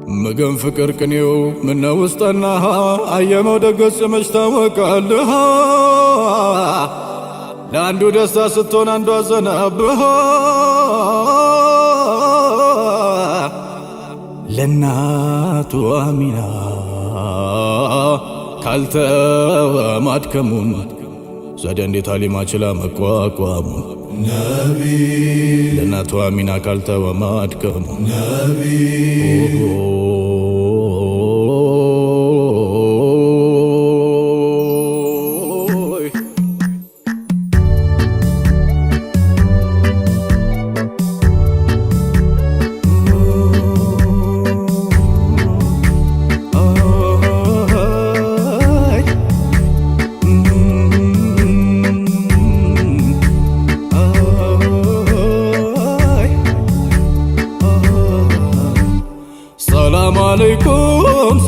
مقام فكر كنيو من وسطناها أيام ودقس مجتوكالها لأندو دستا ستون أندو زنبها لناتو آمنا كالتا مادكمون زادن دي تعليمات شلا مكواكوامون نبي لناتو آمنا كالتا ومادكمون نبي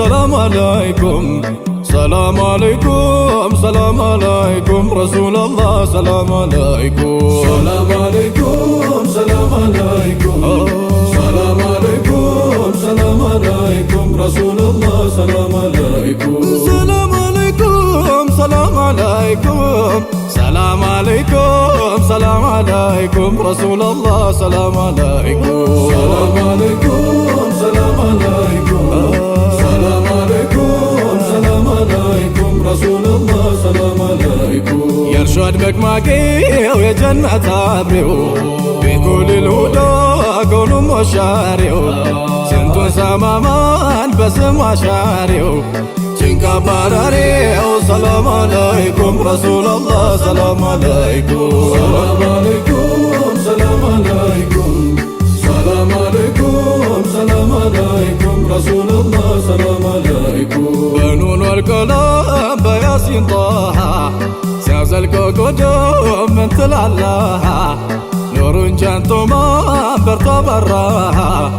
سلام عليكم سلام عليكم سلام عليكم رسول الله سلام عليكم سلام عليكم سلام عليكم سلام عليكم سلام عليكم رسول الله سلام عليكم سلام عليكم سلام عليكم سلام عليكم سلام عليكم رسول الله سلام عليكم سلام عليكم سلام عليكم سلام عليكم سلام عليكم رسول الله سلام عليكم يرشد بك ماكي ويا جنة عبريو بكل الهدى كونوا مشاريو سنتو سمامان بسم عشاريو جنكا باراريو سلام عليكم رسول الله سلام عليكم سلام عليكم سلام عليكم سلام عليكم سلام عليكم رسول الله سلام عليكم بنون والكلام بياسين طه سيازل قدوم من تلعلها نور جانتو ما برطبرها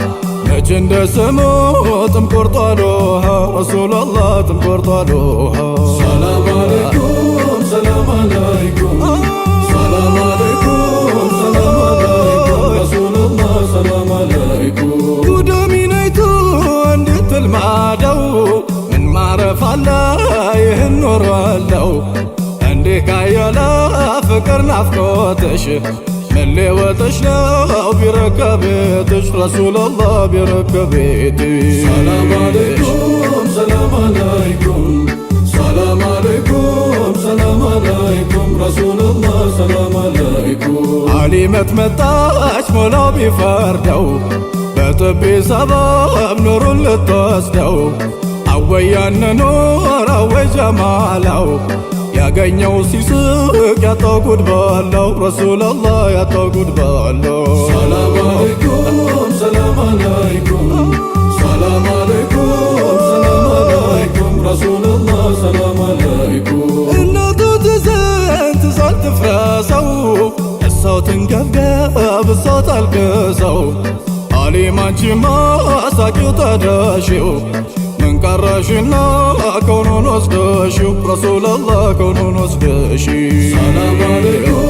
نجند سمو تمكرطالوها رسول الله تمكرطالوها سلام عليكم سلام عليكم سلام عليكم سلام عليكم رسول الله سلام عليكم قدامي نيتو اندت المعدو من معرف الله يهنور والو عندك عيالا فكر نفكوتش من لي وتشلو بركبتش رسول الله بركبتش سلام عليكم سلام عليكم سلام عليكم سلام عليكم رسول الله سلام عليكم عليمة متاش مولا بفردو بطبي سبب نور لتوسدو عويان نور عوي جمالو ያገኘው ሲስቅ ያጣው ጉድ ባለው ረሱል አላህ ያጣው ጉድ ባለው ሰላም አለይኩም ሰላም አለይኩም ሰላም አለይኩም ሰላም አለይኩም ረሱል አላህ ሰላም አለይኩም እናቱ ትዘንት ሳልትፍረሰው እሳው ትንገብገብ እሳው ታልቅሰው አሊማንቺማ ሳቂው ተዳሽው من قرشنا كونون وصدشو رسول الله كونون وصدشي سلام عليكم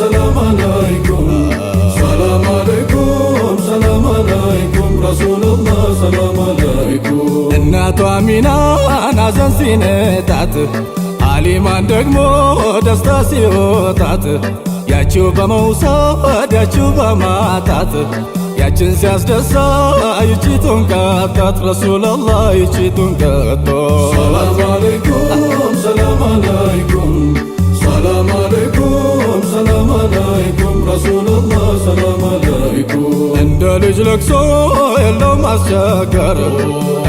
سلام عليكم سلام عليكم سلام عليكم رسول الله سلام عليكم እናቷ አሚና ናዘን ሲነጣት አሊማን ደግሞ ደስታ ሲወጣት ያቺው በመውሰድ ያቺው በማጣት ያችን ሲያስደሳ ይቺቱን ቀጣት ረሱል አላህ ይቺቱን ቀጣ ሰላም አለይኩም ሰላም አለይኩም ሰላም አለይኩም ሰላም አለይኩም ረሱል አላህ ሰላም አለይኩም እንደ ልጅ ለቅሶ የለው ማስቸገር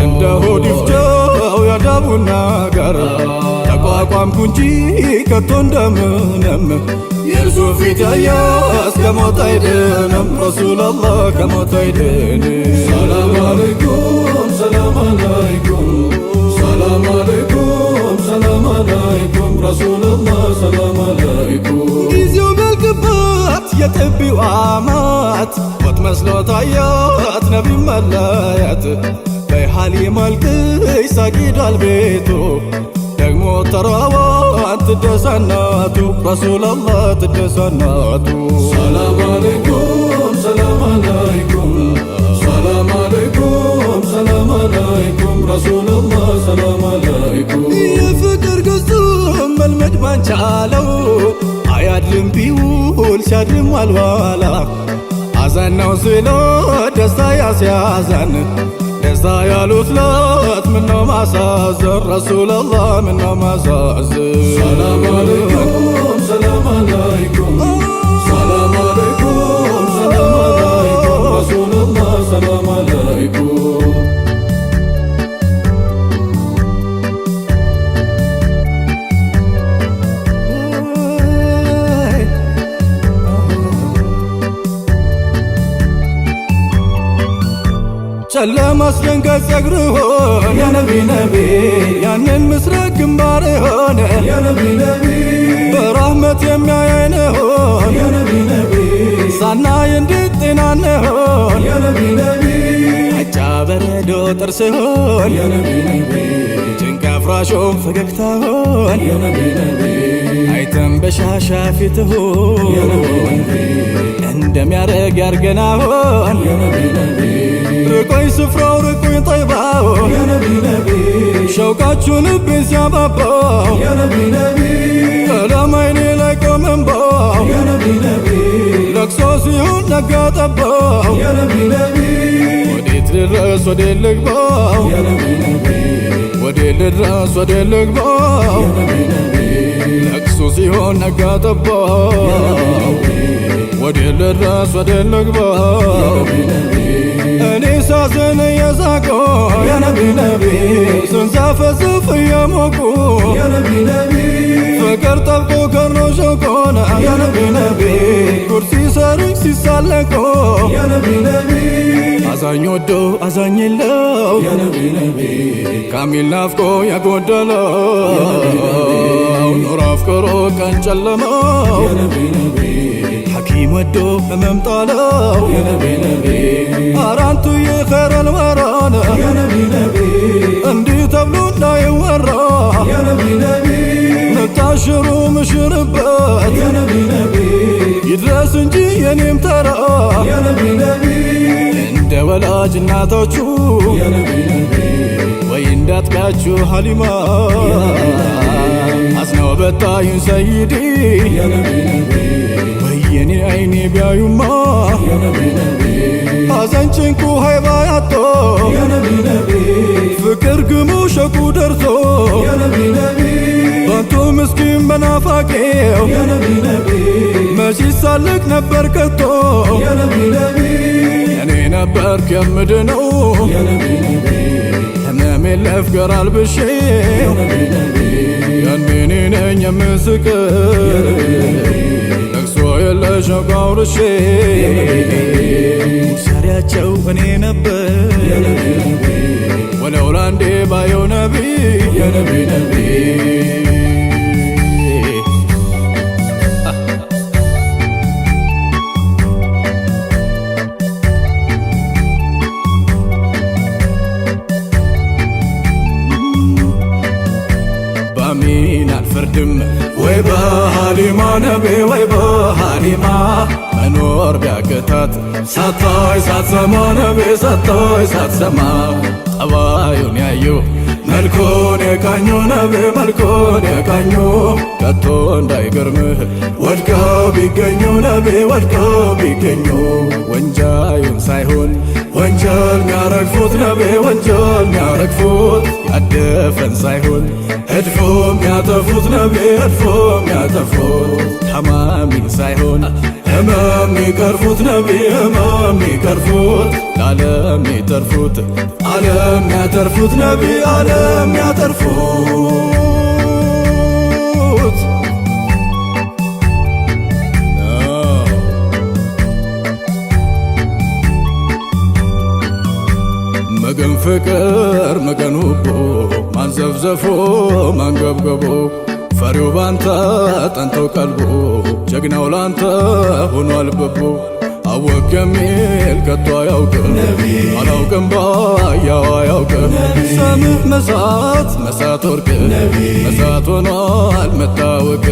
እንደ ሆድ ይፍጀው ያዳቡን ነገር ተቋቋምኩ እንጂ ከቶ እንደምንም የእርሱ ፊት ያየ እስከ ሞት አይድንም ረሱል አላህ ከሞት አይድንም ሰላም አለይኩም ሰላም አለይኩም ሰላም አለይኩም ሰላም አለይኩም ረሱል አላህ ሰላም አለይኩም ጊዜው መልክባት የጥቢው አማት ሞት መስሎ ታያት ነቢ መለያት በሐሊም አልቅሽ ሳቂዳል ቤቱ ደግሞ ተራዋን ትደሰናቱ ረሱል አላህ ትደሰናቱ ሰላም አለይኩም ሰላም አለይኩም ሰላም አለይኩም ሰላም ሲያድም አልዋላ ሐዘን ነው ሲሉ ደስታ ያስያዘን ደስታ ያሉት ለት ምነው ማሳዘን ረሱላላህ ምነው ማሳዘን ሰላም አለይኩም ሰላም አለይኩም ሰላም አለይኩም ሰላም አለይኩም ረሱላላህ ሰላም አለይኩም ጨለማ አስደንጋጭ ጸጉርህን ያነቢ ነቢ ያንን ምስራቅ ግንባርህን ያነቢ ነቢ በረህመት የሚያየንህን ያነቢ ነቢ ሳናይ እንዴት ጤናንህን ያነቢ ነቢ አጫ በረዶ ጥርስህን ያነቢ ነቢ ጭንቅ አፍራሾም ፈገግታህን ያነቢ ነቢ አይተን በሻሻ ፊትህን ያነቢ ነቢ እንደሚያረግ ያርገናህን ያነቢ ነቢ ርቆኝ ስፍራው ርቆኝ ጠይባው ያነቢ ነቢ ሸውቃችሁ ልቤን ሲያባባው ያነቢ ነቢ ቀለም አይኔ ላይ ቆመንባው ያነቢ ነቢ ለቅሶ ሲሆን ነጋ ጠባው ያነቢ ነቢ ወዴት ልድረስ ወዴት ልግባው ያነቢ ነቢ ወዴት ልድረስ ወዴት ልግባው ያነቢ ነቢ ለቅሶ ሲሆን ነጋ ጠባው ወዴት ልድረስ ወዴት ልግባው ያነቢ ነቢ እኔ ሳዝን እየሳቁ ያነቢ ነቢ ስንዘፈዝፍ እየሞቁ ያነቢ ነቢ ፍቅር ጠብቆ ከርኖ ሸቆነ ያነቢ ነቢ ጉድ ሲሰሩኝ ሲሳለቁ ያነቢ ነቢ አዛኝ ወዶ አዛኝ የለው ያነቢ ነቢ ካሚል ናፍቆ ያጎደለው ኑር አፍቅሮ ቀን ጨለመው ያነቢ ነቢ ሐኪም ወዶ ህመም ጣለው ያነቢ ነቢ አራንቱ የኸይረል ወራነ ያነቢ ነቢ እንዲህ ተብሎ እንዳይወራ ያነቢ ነቢ ነታሽሩ ምሽርበት ያነቢ ነቢ ይድረስ እንጂ የኔም ተራ ያነቢ ነቢ እንደ ወላጅ እናቶቹ ያነቢ ነቢ ወይ እንዳጥቃችሁ ሐሊማ አዝነው በታዩን ሰይዲ ያነቢ ነቢ የኔ አይኔ ቢያዩማ ያነቢ ነቢ ሐዘን ጭንቁ ሀይባ ያጦ ያነቢ ነቢ ፍቅር ግሙ ሸቁ ደርሶ ያነቢ ነቢ ባንቱ ምስኪን በናፋቄው ያነቢ ነቢ መች ይሳለቅ ነበር ከቶ ያነቢ ነቢ እኔ ነበርክ የምድነው ያነቢ ነቢ ህመሜን ለፍቅር አልብሼ ያነቢ ነቢ ያኔ እኔ ነኝ የምስቅር ለቅሶ የለሽ አውርሼ ሰሪያቸው እኔ ነበር ወለው ላንዴ ባየው ነቢ ያነቢ ነቢ በአሚን አልፈርድም ወይ በሐሊማ ነቢ ወይ በሐሊማ መኖር ቢያቅታት ሳታይ ሳትሰማ ነቢ ሳታይ ሳትሰማ ጠባዩን ያዩ መልኩን የቃኙ ነቢ መልኩን የቃኙ ከቶ እንዳይገርምህ ወድቀው ቢገኙ ነቢ ወድቀው ቢገኙ ወንጃዩን ሳይሆን ወንጀል ሚያረግፉት ነቢ ወንጀል ሚያረግፉት ያደፈን ሳይሆን እድፎ ሚያጠፉት ነቢ እድፎ ሚያጠፉት ታማሚን ሳይሆን ህመም ሚቀርፉት ነቢ ህመም ሚቀርፉት ለዓለም ሚተርፉት ዓለም ሚያተርፉት ነቢ ዓለም ሚያተርፉት መገን ፍቅር መገኑቦ ማንዘፍዘፎ ማንገብገቦ ፈሪው ባንተ ጠንቶ ቀልቦ ጀግናው ላንተ ሆኗል በቦ አወቅ የሚል ከቶ አያውቅም አላውቅም ባያው አያውቅም ሰምህ መሳት መሳት ወርቅ መሳት ሆኗል መታወቅ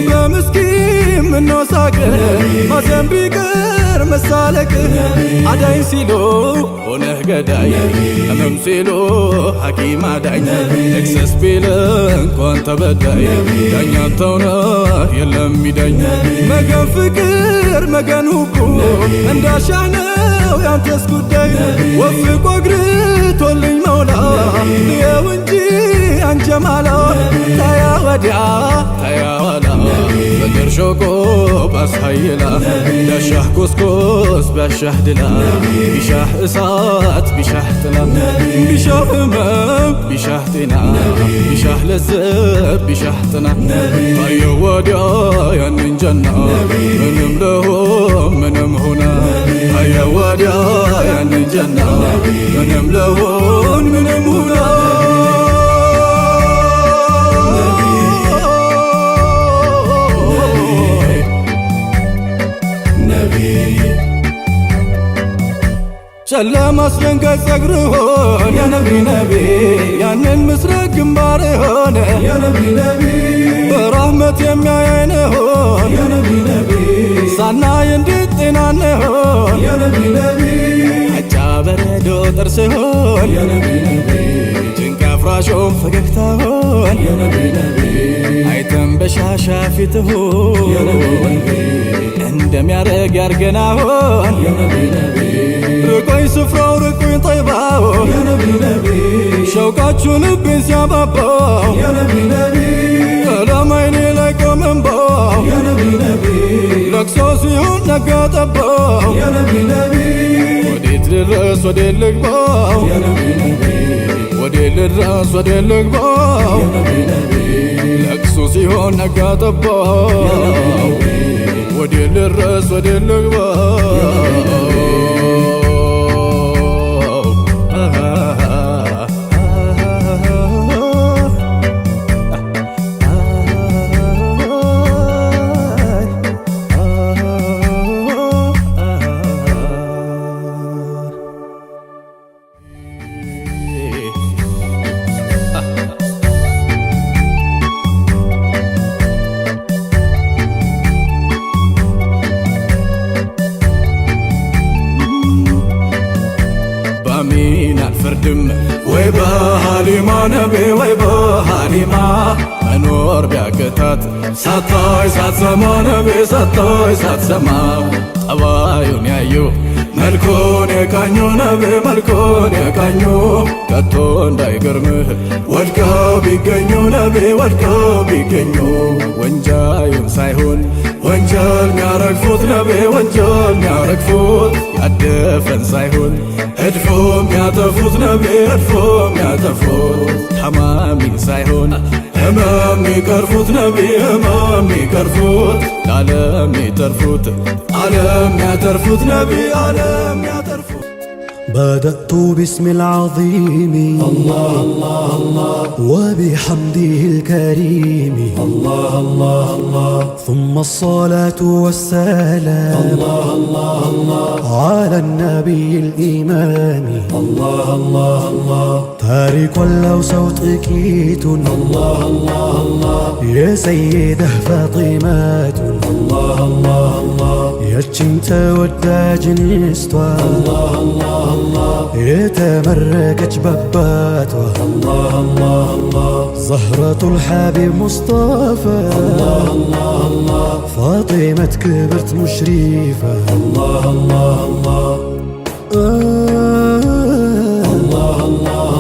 በምስኪን ምነው ሳቅ ማዘን ቢቀር መሳለቅ አዳኝ ሲሉ ሆነህ ገዳይ ህመም ሲሉ ሐኪም አዳኝ ኤክሰስ ቢል እንኳን ተበዳይ ዳኛ አንተው ነህ የለም ሚዳኝ መገን ፍቅር መገን ውቁ እንዳሻነው ያንተስ ጉዳይ ወፍቆ እግርቶልኝ መውላ ልየው እንጂ አንጀማላ ታያ ወዲያ ታያ ዋላ ፍቅር ሾቆ ባስሃይላ ቢያሻህ ኮስኮስ ቢያሻህ ድላ ቢሻህ እሳት ቢሻህ ጥላ ቢሻህ ህመም ቢሻህ ጤና ቢሻህ ለዘብ ቢሻህ ጥና ታየው ወዲያ ያንን ጀና ምንም ለሆን ምንም ሆና ታየው ወዲያ ያንን ጀና ምንም ለሆን ምንም ሆና ጨለማ አስደንጋጭ ጸጉር ሆነ የነቢ ነቢ ያንን ምስራቅ ግንባር ሆነ የነቢ ነቢ በራህመት የሚያየን ሆነ የነቢ ነቢ ሳናይ እንዴት ጤናን ሆነ የነቢ ነቢ አጫ በረዶ ጥርስ ሆነ የነቢ ነቢ ጭንቅ አፍራሾም ፈገግታ ሆነ የነቢ ነቢ አይተን በሻሻ ፊት ሆነ የነቢ ነቢ እንደሚያረግ ያርገና ሆነ የነቢ ነቢ ርቆኝ ስፍራው ርቆኝ ጠይባው የነቢ ነቢ ሸውቃችሁ ልቤን ሲያባባው የነቢ ነቢ ቀለም አይኔ ላይ ቆመንባው የነቢ ነቢ ለቅሶ ሲሆን ነጋ ጠባው የነቢ ነቢ ወዴት ልድረስ ወዴት ልግባው የነቢ ነቢ ወዴት ልድረስ ወዴት ልግባው የነቢ ነቢ ለቅሶ ሲሆን ነጋ ጠባው ወዴት ልድረስ ወዴት ልግባው አሚን አልፈርድም ወይ በሃሊማ ነቢ ወይ በሃሊማ መኖር ቢያቅታት ሳታይ ሳትሰማ ነቢ ሳታይ ሳትሰማ ጠባዩን ያዩ መልኩን የቃኙ ነቢ መልኩን የቃኙ ከቶ እንዳይገርምህ ወድቀው ቢገኙ ነቢ ወድቀው ቢገኙ ወንጃዩን ሳይሆን ወንጀል ሚያረግፉት ነቢ ወንጀል ሚያረግፉት ያደፈን ሳይሆን እድፎ ሚያጠፉት ነቢ እድፎ ሚያጠፉት ታማሚን ሳይሆን ህመም ሚቀርፉት ነቢ ህመም ሚቀርፉት ለዓለም ሚተርፉት ዓለም ሚያተርፉት ነቢ ዓለም ሚያተርፉት بدأت باسم العظيم الله الله الله وبحمده الكريم الله الله الله ثم الصلاة والسلام الله الله الله على النبي الإمام الله الله الله تارك ولو صوتكيت الله الله الله يا سيده فاطمات الله الله الله يا جنت وداج نستوى الله الله يتمرقج بباتها الله الله الله زهرة الحبيب مصطفى الله الله الله فاطمة كبرت مشرفة الله الله الله الله الله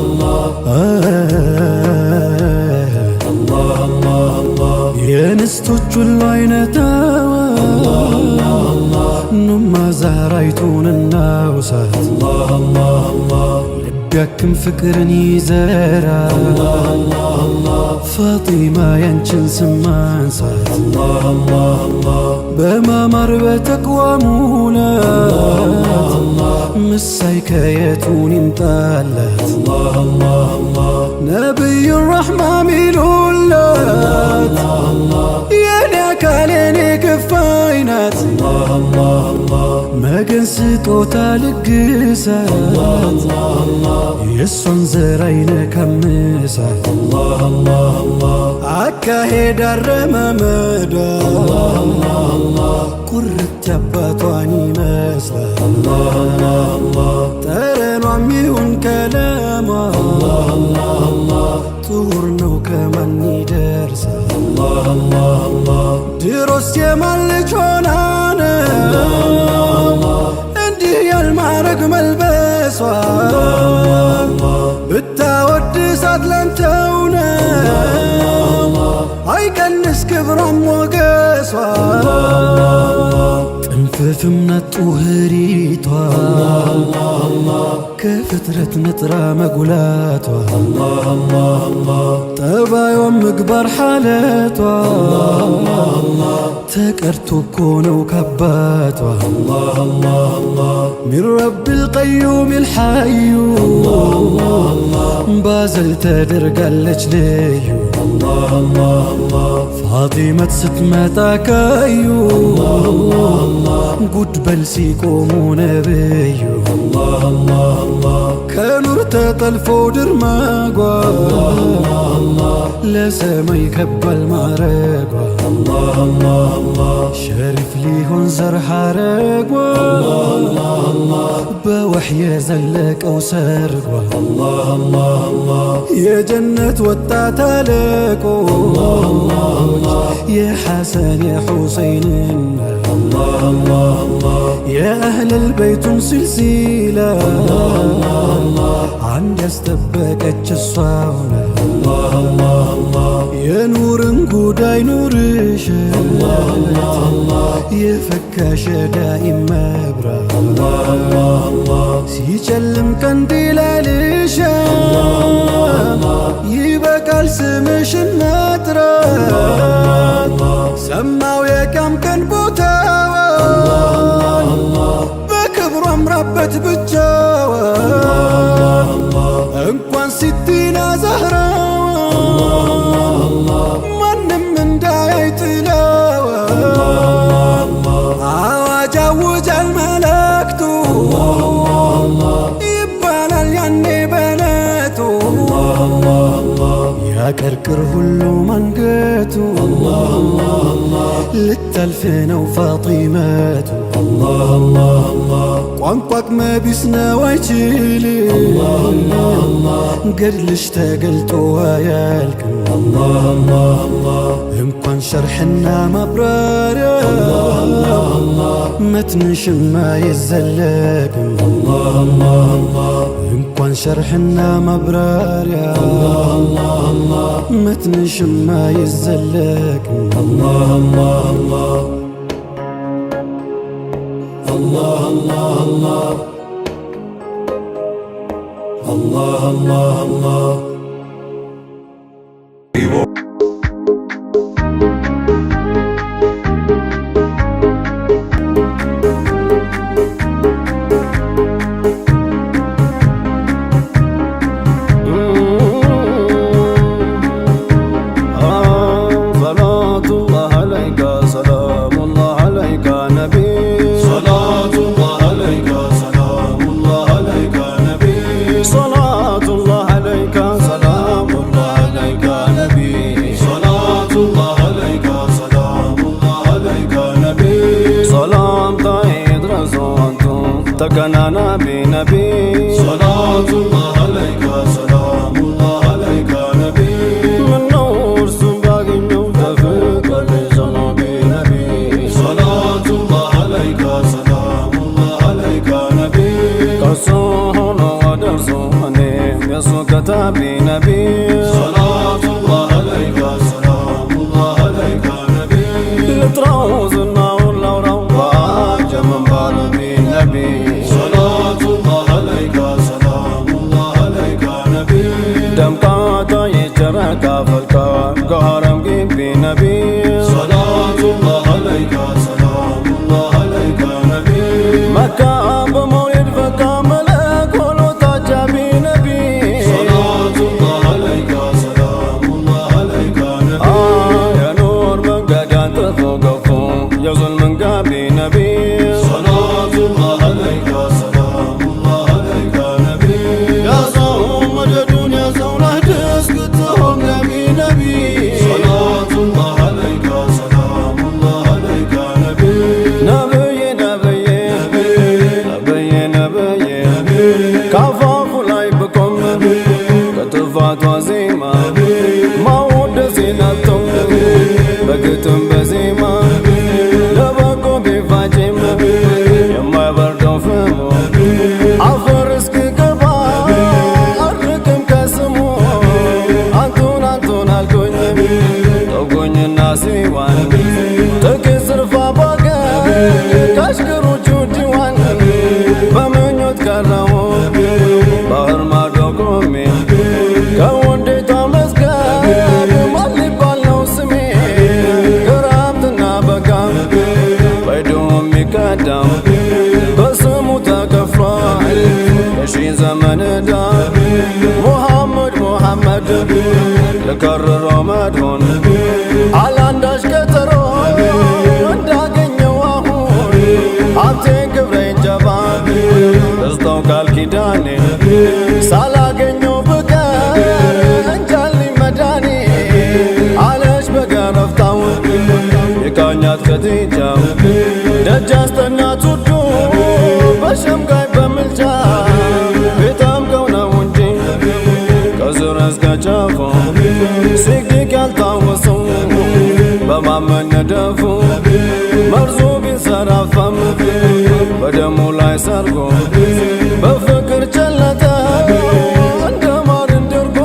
الله الله الله يا نستوج العين تاوى الله الله الله نما زهريتون الناوسات الله الله الله لبيكم فكرني زارا الله الله الله فاطمة ينشن سمانسات الله الله الله بما مربتك ومولا الله الله مسايك يتون امتالات الله الله الله نبي الرحمة ميلولات الله الله يا የአካሌኔ ክፋይ ናት መገን ስጦታ ልግሳት የእሷን ዘር አይነካም እሳት አካሄድ አረማመዷ ቁርጥ አባቷን ይመስላል ጠረኗም ይሁን ከለሟ ጥሩር ነው ከማን ይደርሳል ድሮስ የማን ልጅ ሆና ነው እንዲህ ያልማረግ መልበሷ ብታወድሳት ላንተው ነው አይቀንስ ክብሯም ሞገሷ ጥንፍፍም ናት ጡህሪቷ ከፍጥረት ነጥራ መጉላቷ ጠባዩም ምግባር ሓለቷ ተቀርቶ እኮ ነው ካባቷ ሚን ረቢል ቀዩሚል ሐዩ ባዘል ተደርጋለች ልዩ ፋጢመት ስትመጣ ካዩ ጉድ በል ሲቆሙ ነብዩ ከኑር ተጠልፎ ድርማጓ ለሰማይ ከባል ማረጓ ሸሪፍ ሊሆን ዘር ሐረጓ በወሕይ የዘለቀው ሰርጓ የጀነት ወጣት አለቆች የሐሰን የሑሰይንን የአህለል ቤቱን ሲልሲላ አንድ ያስጠበቀች እሷው የኑርን ጉዳይ ኑርሽ የፈካሽ ዳኢም መብራት ሲጨልም ቀንዲላልሽ ይበቃል ስምሽን መጥራት ሰማው የቂያም ቀን ቦታዋን በክብሩ አምራበት ብቻዋን እንኳን ሲቲና ዛህራዋን ማንም እንዳያይ ጥላዋን አዋጅ አውጃል መላእክቱ ይባላል ያኔ በለቱ ያቀርቅር ሁሉ መንገቱ ልታልፍ ነው ፋጢመቱ ቋንቋ አቅመቢስ ነው አይችልም ገድልሽ ተገልጦ አያልቅም እንኳን ሸርሕና ማብራሪያ መትንሽም አይዘለቅም እንኳን ሸርሕና ማብራሪያ መትንሽም አይዘለቅም الله الله الله الله الله الله تكنانا بنبي صلاة الله عليك سلام الله عليك نبي من نور سباقي نوتفق لجنبي نبي صلاة الله عليك سلام الله عليك نبي قصوهن ودرسوهني يسو كتابي نبي صلاة الله عليك سلام الله عليك نبي لتروزنا واللورو وعجم باربي نبي صلاة الله عليك سلام الله عليك نبي دمقاتا يجرك فالكا قهرم قبي نبي صلاة الله عليك سلام الله عليك نبي مكة بمولد فكا ملك ولو تجابي نبي صلاة الله عليك ባዕድ ሆነ አላንዳች ቀጠሮ እንዳገኘው አሁን ሀብቴን ክብሬን ጀባ ደስታው ቃል ኪዳኔ ሳላገኘው ብቀር እንጃልኝ መዳኔ አለች በገረፍታው የቃኛት ከትጃው ደጅ አስጠናት ውዱ በሸምጋይ በምልጃ ቤታምቀው ነው እንጂ ከስር እስከ ጫፉ ሲግዲግ ያልታወሰው በማመን ነደፉ መርዙ ቢንሰራፋም በደሙ ላይ ሰርጎ በፍቅር ጨለጠ እንደ ማር እንድርጎ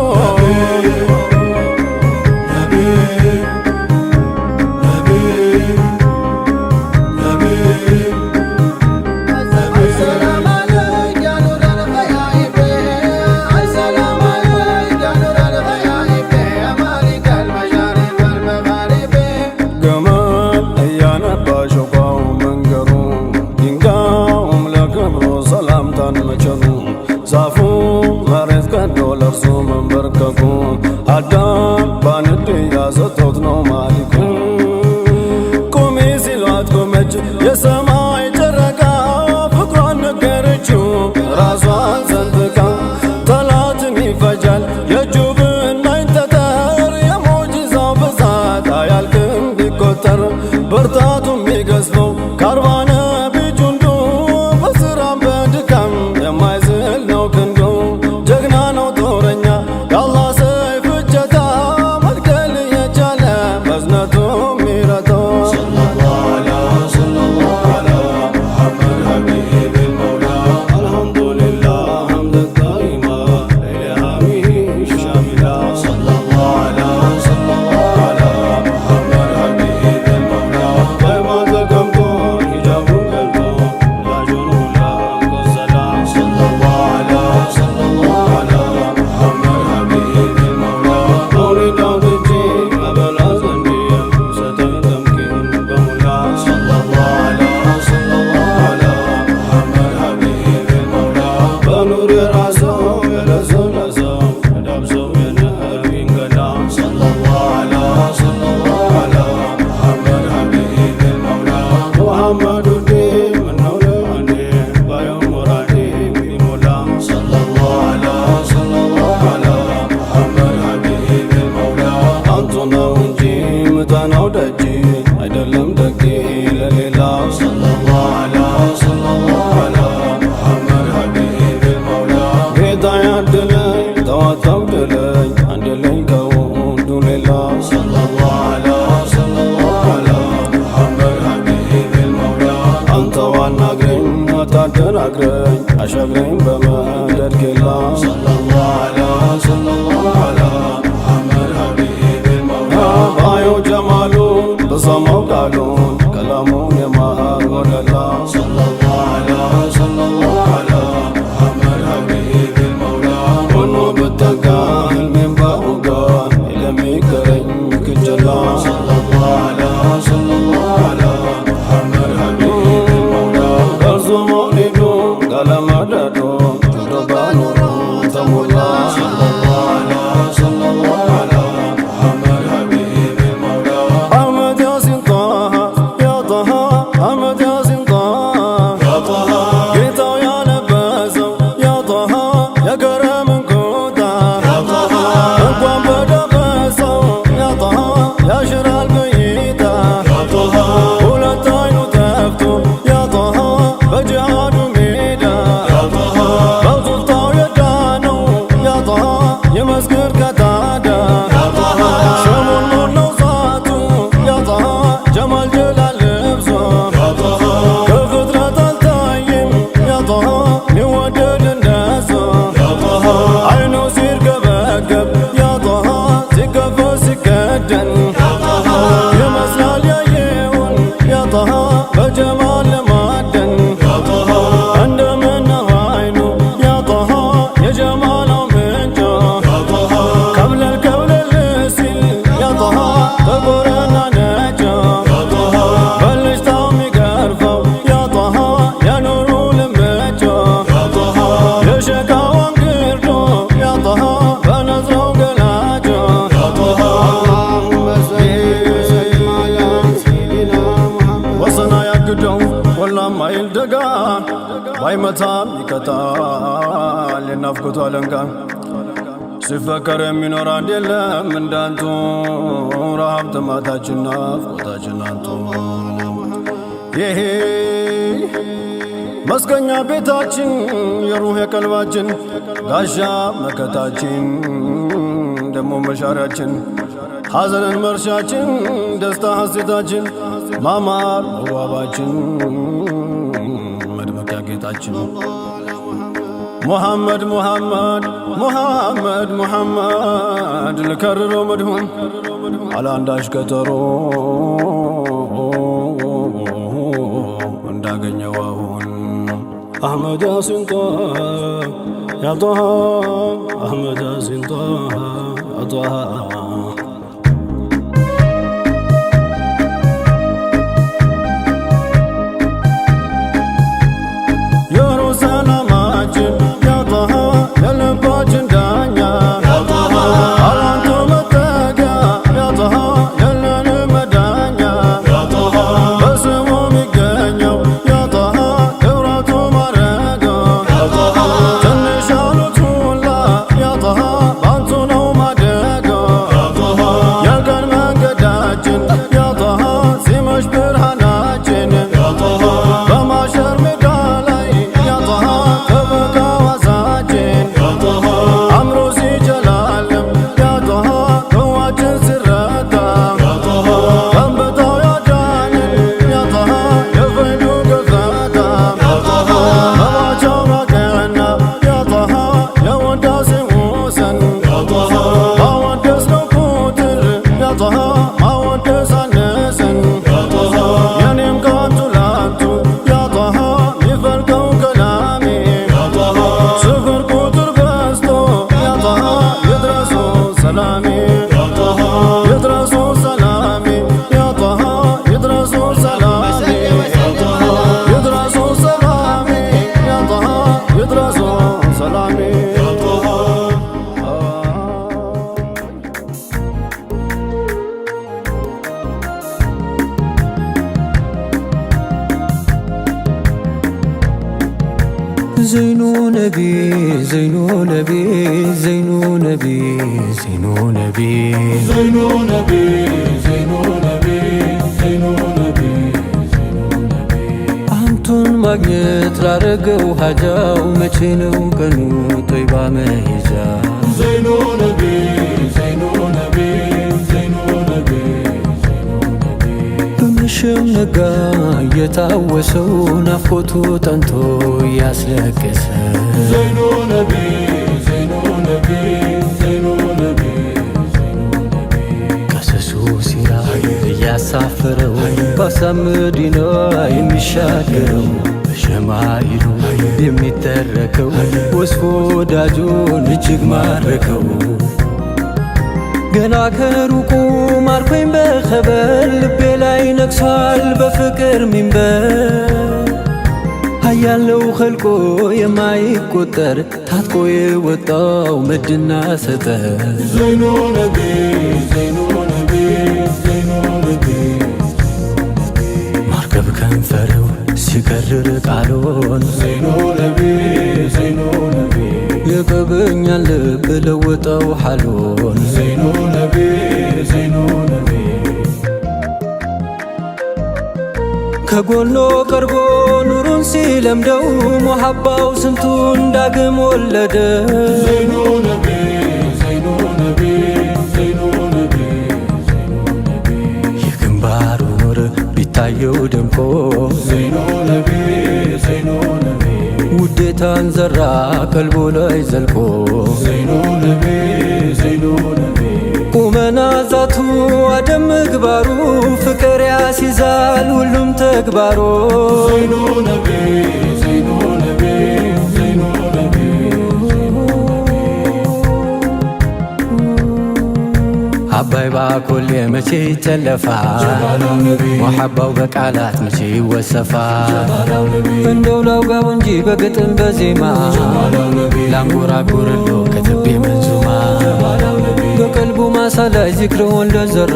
ዛፉ መሬት ቀዶ ለርሱ መንበርከኩ አዳም ባንድ ያዘቶት ነው ማሊኩ ቁሚ ሲሏት ቆመች የሰማይ ጨረቃ ፍቅሯን ነገረችው ራሷን ሰንጥቃ ጠላትን ይፈጃል የእጁ ብናኝ ጠጠር የሙዕጂዛው ብዛት አያልቅም ቢቆጠር ብርታቱም የሚገዝፈው ከአርባ ነቢ ጁንዱ በስራም በድካም የማይዝል ነው ክንዱ ጀግና ነው ጦረኛ የአላህ ሰይፍ እጀታ መግደል የቻለ በዝነቱ ሚረተው ነው ደጅ አይደለም ደጌ ለሌላ ጌታ ያድለኝ ተዋታው ድለኝ አንድለኝ ከወንዱ ሌላ አንተ ዋናግረኝ አታደናግረኝ አሻግረኝ በመደድ ጌላ ባየው ጀማሉን በሰማው ቃሉን ከላሙን የማር ወለላ ሆኖ ብጠጋ ህልሜን ባውጋ ለሚቀረኝ ክጀላ እርሱ መውሊዱ ቀለመደዶ ዶባኑሩ ተሞላ ባይመታም ይቀጣል የናፍቆቱ አለንጋ ሲፈከር የሚኖር አንድ የለም እንዳንቱ ረሃብ ጥማታችን ናፍቆታችን አንቱ ይሄ መስገኛ ቤታችን የሩህ የቀልባችን ጋሻ መከታችን ደሞ መሻሪያችን ሐዘንን መርሻችን ደስታ ሐሴታችን ማማር መዋባችን መድመቂያ ጌጣችን ሙሐመድ ሙሐመድ ሙሐመድ ሙሐመድ ልከርረው መድሁን አላንዳሽ ቀጠሮ እንዳገኘው አሁን አሕመድ ያሲን ጣሃ ያ ጣሃ አሕመድ ያሲን ጣሃ ያ ጣሃ زينو نبي زينو نبي زينو نبي زينو نبي زينو نبي زينو نبي زينو نبي አንቱን ማግኘት ላረገው ሀጃው መቼ ነው ቀኑ ጦይባ መሄጃ زينو نبي زينو نبي زينو نبي በመሸም ነጋ እየታወሰው ናፍቆቱ ጠንቶ ያስለቀሰ زينو نبي زينو نبي زينو نبي ቀሰሱ ሲራ እያሳፈረው በሀሳብ መዲና የሚሻገረው በሸማኢሉ የሚተረከው ወስፎ ወዳጁን እጅግ ማረከው ገና ከሩቁ ማርኮኝ በኸበር ልቤ ላይ ነግሷል በፍቅር ሚንበር ሀያለው ኸልቆ የማይቆጠር ታጥቆ የወጣው መድና ሰጠር زينو نبي زينو نبي زينو نبي ማርገብ ከንፈረው ሲከርር ቃሎን زينو نبي زينو نبي የቀበኛን ልብ ለወጠው ሓሎን زينو نبي زينو نبي ከጎኖ ቀርቦ ኑሩን ሲለምደው ሙሐባው ስንቱን ዳግም ወለደ زينو نبي زينو نبي زينو نبي የግንባሩ ኑር ቢታየው ደምቆ زينو نبي زينو نبي ውዴታን ዘራ ቀልቦ ላይ ዘልቆ زينو نبي زينو نبي ቁመና ዛቱ አደም ምግባሩ ፍቅር ያሲዛል ሁሉም ተግባሩ زينو نبي زينو نبي زينو نبي አባይ ባኮሌ መቼ ይተለፋል ጀማላው ነቢ ሙሐባው በቃላት መቼ ይወሰፋል ጀማላው ነቢ እንደው ላውጋው እንጂ በግጥም በዜማ ጀማላው ነቢ ላንጎራጉርሎ ከትቤ መንዙማ ጀማላው ነቢ በቀልቡ ማሳ ላይ ዚክርውን ለዘራ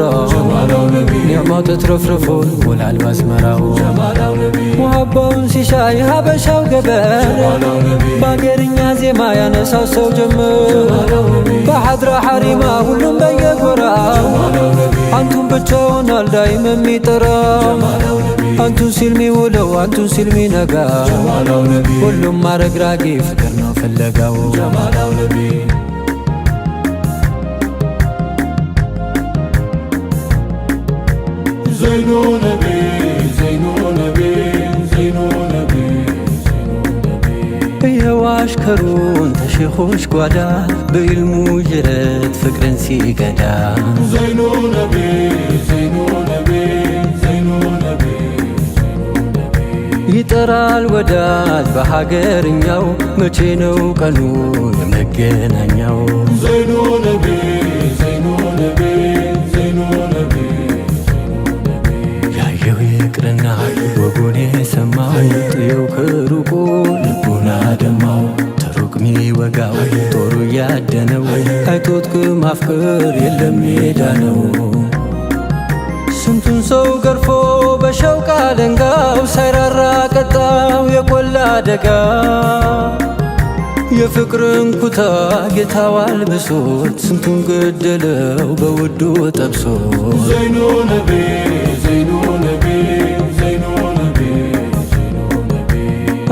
ኒዕማው ተትረፍርፎ ይሞላል ባዝመራው ሙሀባውን ሲሻይ ሀበሻው ገበር በአገርኛ ዜማ ያነሳው ሰው ጀመር በሐድራ ሐሪማ ሁሉም በየጎራው አንቱን ብቻውን አልዳይም የሚጠራ አንቱን ሲል ሚውለው አንቱን ሲል ሚነጋ ሁሉም አረግራጊ ፍቅር ነው ፍለጋው ዘይኑ ነቢ ዘይኑ ነቢ ዘይኑ ነቢ ይኸው አሽከሩን ተሼኾች ጓዳ በኢልሙ ጅረት ፍቅርን ሲገዳ ዘይኑ ነቢ ዘይኑ ነቢ ዘይኑ ነቢ ይጠራል ወዳጅ በሀገርኛው መቼ ነው ቀኑ የመገናኛው ዘይኑ ነቢ ዘይኑ ነቢ ዘይኑ ነቢ ያየው ይቅርና ወጉን የሰማው ጥየው ከሩቁ ልቡን አደማው ተሩቅ ሚወጋው ጦሩ ያደነው አይቶት ከማፍቀር የለም ሜዳ ነው ስንቱን ሰው ገርፎ በሸውቃ አለንጋው ሳይራራ ቀጣው የቆላ አደጋ የፍቅርን ኩታ ጌታው አልብሶት ስንቱን ገደለው በውዱ ጠብሶ ዘይኑ ነቢ ዘይኑ ነቢ ዘይኑ ነቢ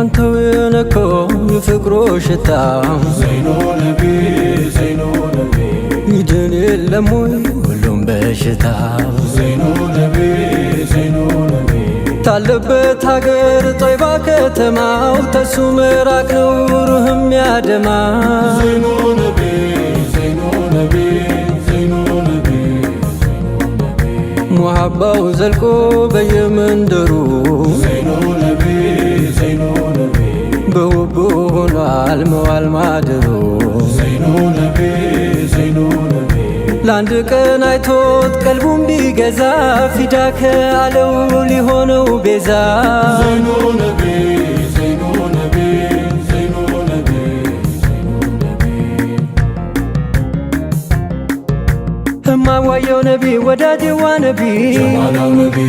አንተው የነከው የፍቅሮ ሽታ ዘይኑ ነቢ ዘይኑ ነቢ ይድን የለም ወይ ሁሉም በሽታ ዘይኑ ነቢ ዘይኑ ነቢ ታለበት ሀገር ጦይባ ከተማው ተሱ ምራቅ ነው ሩህም ያደማ ዘይኑ ነቢ ዘይኑ ነቢ ዘይኑ ነቢ ሙሀባው ዘልቆ በየመንደሩ ዘይኑ ነቢ ዘይኑ ነቢ በውቡ ሆኗል መዋል ማደሩ ዘይኑ ነቢ ዘይኑ ነቢ ለአንድ ቀን አይቶት ቀልቡም ቢገዛ ፊዳከ አለው ሊሆነው ቤዛ ዘይኑ ነቢ ዘይኑ ነቢ ዘይኑ ነቢ እማዋየው ነቢ ወዳጅዋ ነቢ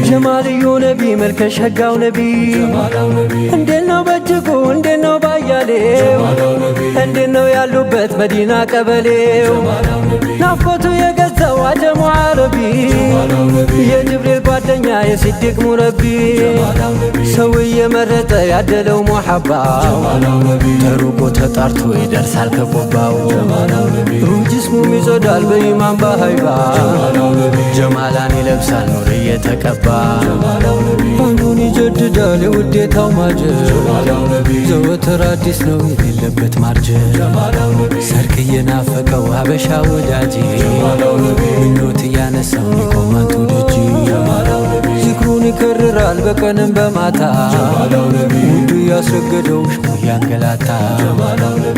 ጀማልዩ ነቢ መልከሸጋው ነቢ እንዴት ነው በእጅጉ እንዴት ነው ባያሌው እንዴት ነው ያሉበት መዲና ቀበሌው ናፍቆቱ የገዛው አጀሙ ዓረቢ የጅብሪል ጓደኛ የሲዲቅ ሙረቢ ሰው እየመረጠ ያደለው ሙሐባው ተሩቆ ተጣርቶ ይደርሳል ከቆባው ሩህ ጅስሙም ይጸዳል በኢማን በሃይባ ጀማላን ይለብሳል ኑር እየተቀባ አንዱን ይጀድዳል የውዴታው ማጀብ ዘወትር አዲስ ነው የሌለበት ማርጀብ ሰርክ እየናፈቀው ሀበሻ ወዳጅ ምኞት እያነሳው ሊቆማቱ ደጅ ዚክሩን ይከርራል በቀንም በማታ ውዱ ያስረገደው ሽሙ ያንገላታ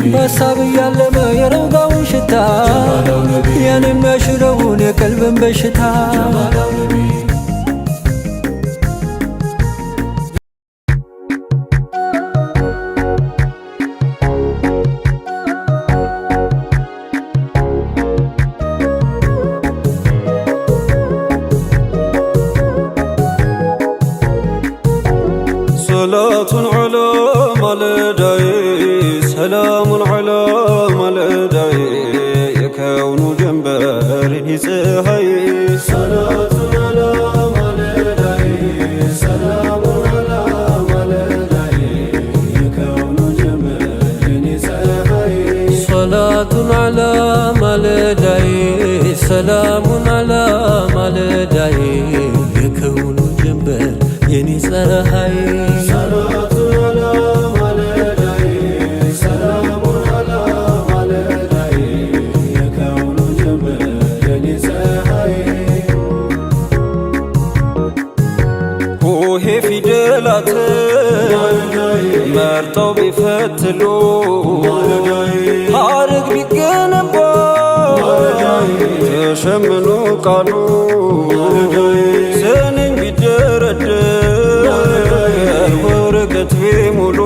በሀሳብ እያለመ የረውጋውን ሽታ ያን የሚያሽረውን የቀልብን በሽታ صلاة على ملدي سلام على ملدي يكون جنبري سهي صلاة على ملدي سلام على ملدي يكون جنبري سهي صلاة على ملدي سلام على ملدي يكون جنبر የኔ ፀሐይ صلاة على ملدي سلام على ملدي يكون جنبري سهي ሆሄ ፊደላት መርጠው ቢፈትሉ ሐረግ ቢገነባ ተሸምኖ ቃሉ ስንኝ ቢደረደር ወረቀት ቢሙሉ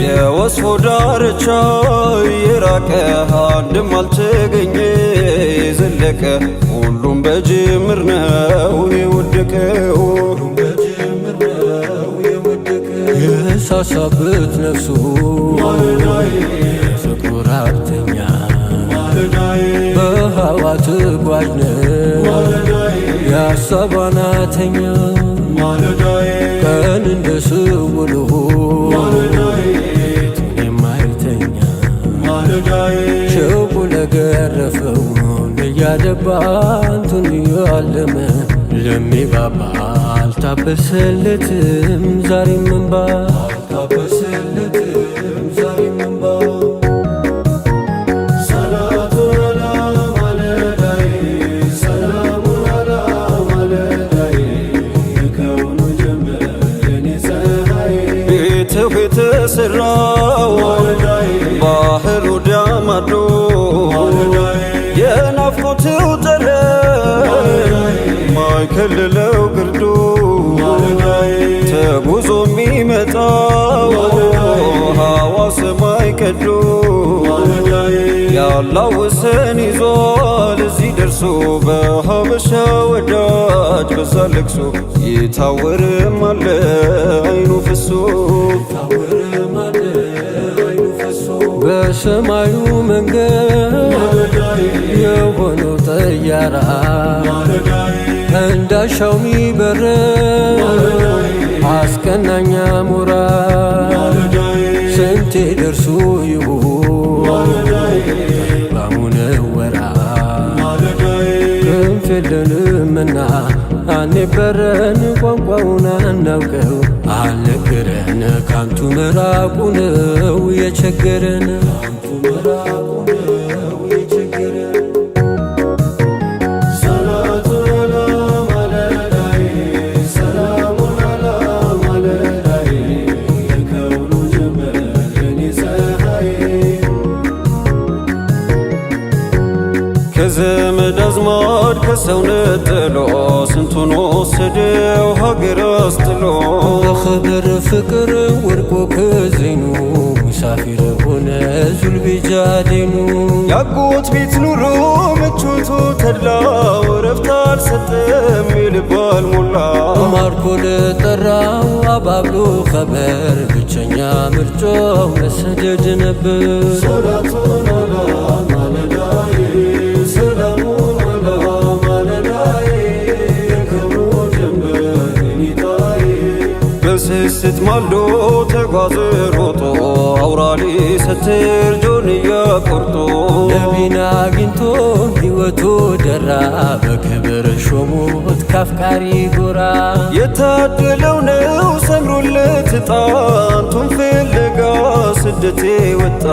የወስፎ ዳርቻ የራቀ አንድም አልተገኘ ዘለቀ ሁሉም በጅምር ነው የወደቀው የሳሳበት ነፍሱ ፍቅር አርተኛ በሃዋ ተጓዥ ነው የሀሳብ ዋናተኛ ቀን እንደ ስውሎ የማይተኛ ሸውቁ ለገረፈው እያደባ አንቱን ያለመ ለሚባባ አልታበሰለትም ዛሬም እንባ አልታበሰለትም ዛሬም እንባ የተሰራው ባህሩ ዳማዶ የናፍቆትው ጠረን ማይከልለው ግርዶ ተጉዞ የሚመጣው ሃዋ ሰማይ ቀዶ ያላወሰን ይዟል እዚህ ደርሶ በሀበሻ ወዳጅ በዛ ለቅሶ ይታወርም አለ አይኑ ፈሶ በሰማዩ መንገድ የሆነው ጠያራ እንዳሻው ሚበረር አስቀናኛ ሞራ ስንቴ ደርሶ ይሆን ባሙነወራ ክንፍ የለንምና አንበረን ቋንቋውን አናውቀው አልነገረን ካንቱ መራቁ ነው የቸገረን ከዘመድ አዝማድ ከሰው ነጥሎ ስንቱን ወሰደው ሀገር አስጥሎ በኸበር ፍቅር ወድቆ ከዘይኑ ሙሳፊር ሆነ ዙልቢጃዴኑ ያጎት ቤት ኑሮ ምቾቱ ተድላው ረፍት አልሰጠም ይልባል ሞላ ማርኮ ለጠራው አባብሎ ኸበር ብቸኛ ምርጫው መሰደድ ነበር ሶላቱን አላ ማለዳዬ ሰላሙን አላ ማለዳዬ የክብሩ ጀንበር ኒታዬ በስስት ማልዶ ተጓዘ ሮጦ አውራሊ ሰትር ጆንያ ቆርጦ ነቢና አግኝቶ ሕይወቱ ደራ በክብር ሾሞት ካፍቃሪ ጎራ የታደለው ነው ሰምሮለት ጣንቱን ፍለጋ ስደቴ ወጣ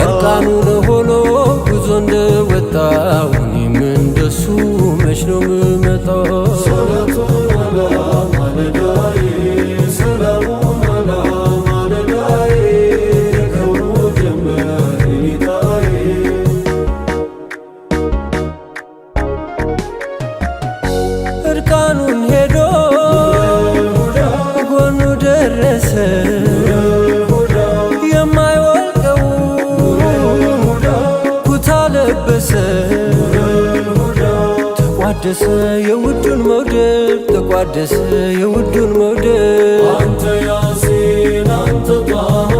እርቃኑን ሆኖ ጉዞ እንደወጣው እኔም እንደሱ መች ነው ምመጣው ሶላቱን አላ ማለዳዬ ሰላሙን አላ ማለዳዬ የክብሩ ጀንበር ኒታዬ እርቃኑን ሄዶ ጎኑ ደረሰ የማይወልቀው ኩታ ለበሰ ተቋደሰ የውዱን መውደድ ተቋደሰ የውዱን መውደድ አንተ ያሲን አንተ ጣሃ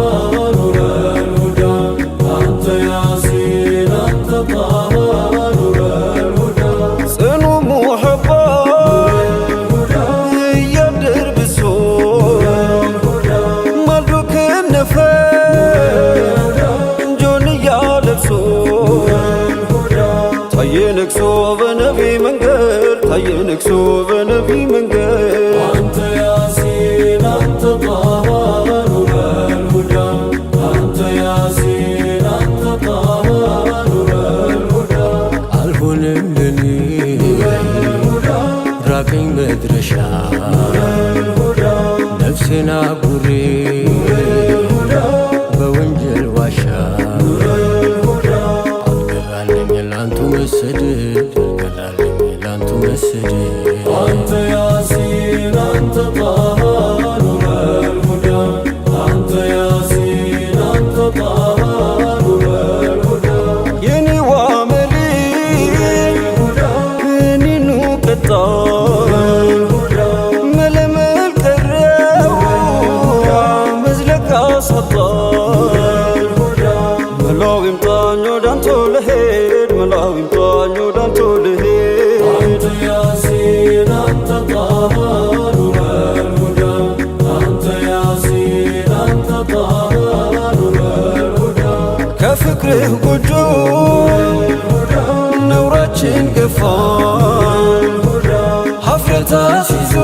ኑረል ሁዳ አንተ ያሲን አንተ ጣሃ ኑረል ሁዳ ጽኑ ሙሐባ እያደር ብሶ ማልዶ ከነፈ ጆንያ ለብሶ ታየ ነግሶ በነቢ መንገድ ታየ ነግሶ በነቢ መንገድ አንተ ያሲን አንተ ጣሃ ኑረል ሁዳ አንተ ያሲን አንተ ጣሃ ኑረል ሁዳ አልሆንም ለኔ ራቀኝ መድረሻ ነፍሴን አጉሬ በወንጀል ዋሻ አልገራለኝ ላንቱ መሰደድ አልገራለኝ ላንቱ መሰደድ አንተ ያሲን አንተ ጣሃ ኑረል ሁዳ አንተ ያሲን አንተ ጣሃ ኑረል ሁዳ የኔዋ መሊ ልሄድ መላው ይምጣኝ ወዳንተ ልሄድ አንተ ያሲን አንተ ጣሃ ኑረል ሁዳ አንተ ያሲን አንተ ጣሃ ኑረል ሁዳ ከፍቅርህ ጎጆ ነውራችን ገፋ ሀፍረት አስይዞ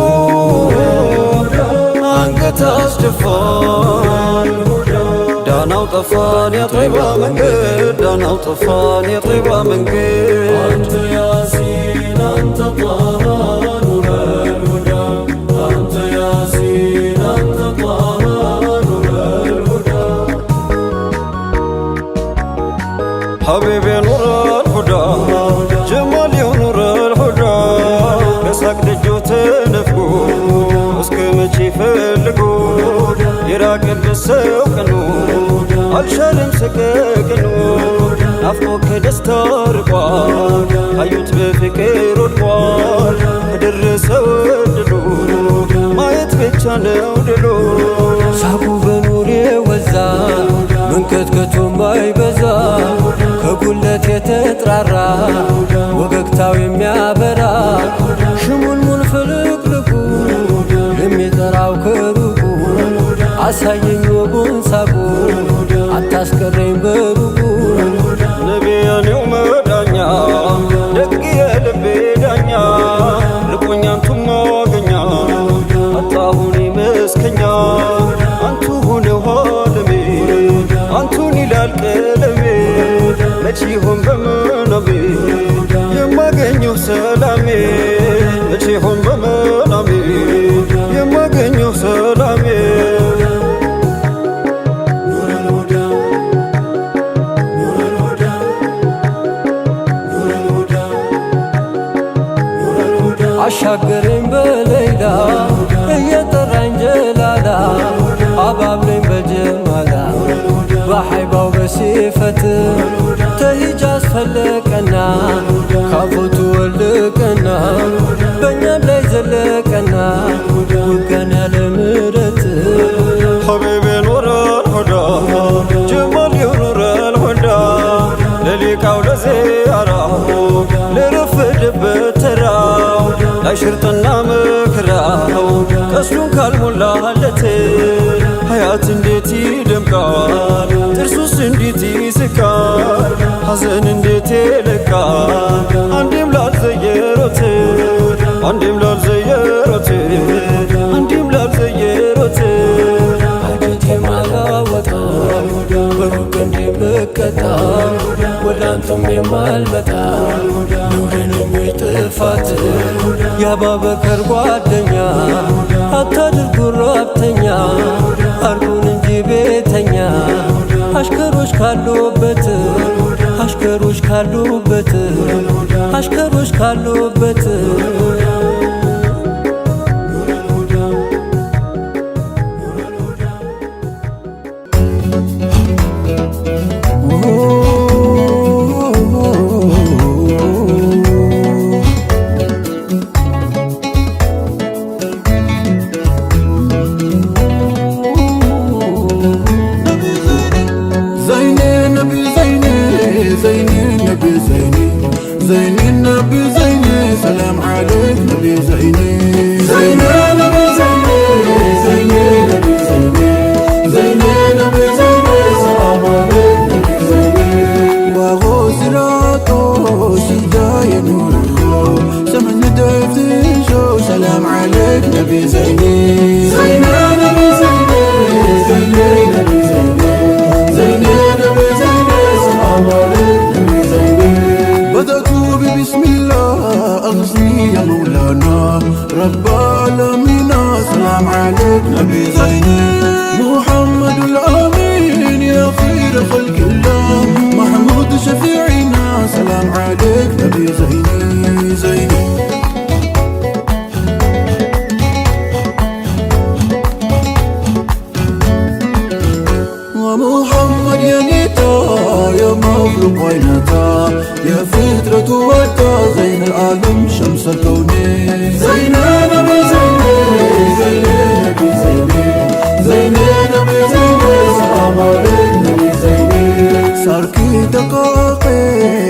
አንገት አስደፋን ዳናው ጠፋን የጠይባ መንገድ ዳናው ጠፋን የጠይባ መንገድ አንተ ያሲን አንተ ጣሃ ኑረል ሁዳ አንተ ያሲን አንተ ጣሃ ኑረል ሁዳ ሐቢቤ ኑረል ሁዳ ጀማል ኑረል ሁዳ ከሳቅ ደጆ ተነፍጎ እስከ መቼ ፈልጎ የራቀበት ሰው ቀኑ አልሻለም ሰቀቀኑ ናፍቆ ከደስታ ርቋል አዩት በፍቅር ወድቋል ከደረሰው እድሉ ማየት ብቻ ነው ድሉ ሳቁ በኑር የወዛ መንከትከቱ ማይበዛ ከጉለት የተጥራራ ወገግታው የሚያበራ ሽሙንሙን ፍልቅልቁ የሚጠራው ከሩቁ አሳየኝ ወጉን ሳቁ አታስቀረኝ በሩቁ ነቢያኔው መዳኛ ደግ የልቤ ዳኛ ልቆኛንቱም ማገኛ አጣሁኔ መስከኛ አንቱ ሆነው ዓለሜ አንቱን ይላል ቀለሜ መቼ ሆን በመናሜ የማገኘው ሰላሜ መቼ ሆን በመናሜ የማገኘው ሰላሜ አሻገረኝ በሌላ እየጠራኝ ጀላላ አባብለኝ በጀማላ በሐይባው በሲፈት ተሂጃዝ ፈለቀና ካፎቱ ወልቀና በእኛም ላይ ዘለቀና ውጋን ያለ ምረት ሐቢቤ ኑረል ሁዳ ጀማል ኑረል ሁዳ ለሊቃው ለዚያራው ለረፈደበት ተራው ላይሽርጥና መከራው ቀስቱን ካልሞላለት ሀያት እንዴት ይደምቃል ጥርሱስ እንዴት ይስቃል ሐዘን እንዴት ይለቃል አንዴም ላልዘየሮት አንዴም ላልዘየሮት አንዴም ላልዘየሮት አንጀቴ ማላወጣ በሩቅ እንደምቀጣ ወዳንተም የማልመጣ ኑረንም ጥፋት የአባበከር ጓደኛ አታድርጉ ራብተኛ አርጉን እንጂ ቤተኛ አሽከሮች ካሉበት አሽከሮች ካሉበት አሽከሮች ካሉበት زيني النبي زيني سلام عليك نبي زيني زيني نبي زيني زيني نبي زيني زيني نبي زيني سلام عليك نبي زيني وغسراته شجاي نور الخوف سمن دفتشو سلام عليك نبي زيني زيني نبي زيني زيني نبي زيني زيني نبي زيني سلام عليك نبي زيني بدأت بسم الله أغزي يا مولانا رب العالمين سلام عليك نبي زيني محمد الأمين يا خير خلق الله محمود شفيعنا سلام عليك نبي زيني زيني ومحمد يا نيتا يا مخلوق عينتا يا فطرة وتا زين العالم شمس الكون زين نبي زيني زيني نبي زيني زيني نبي زيني سلام عليك نبي زيني ساركي دقاقي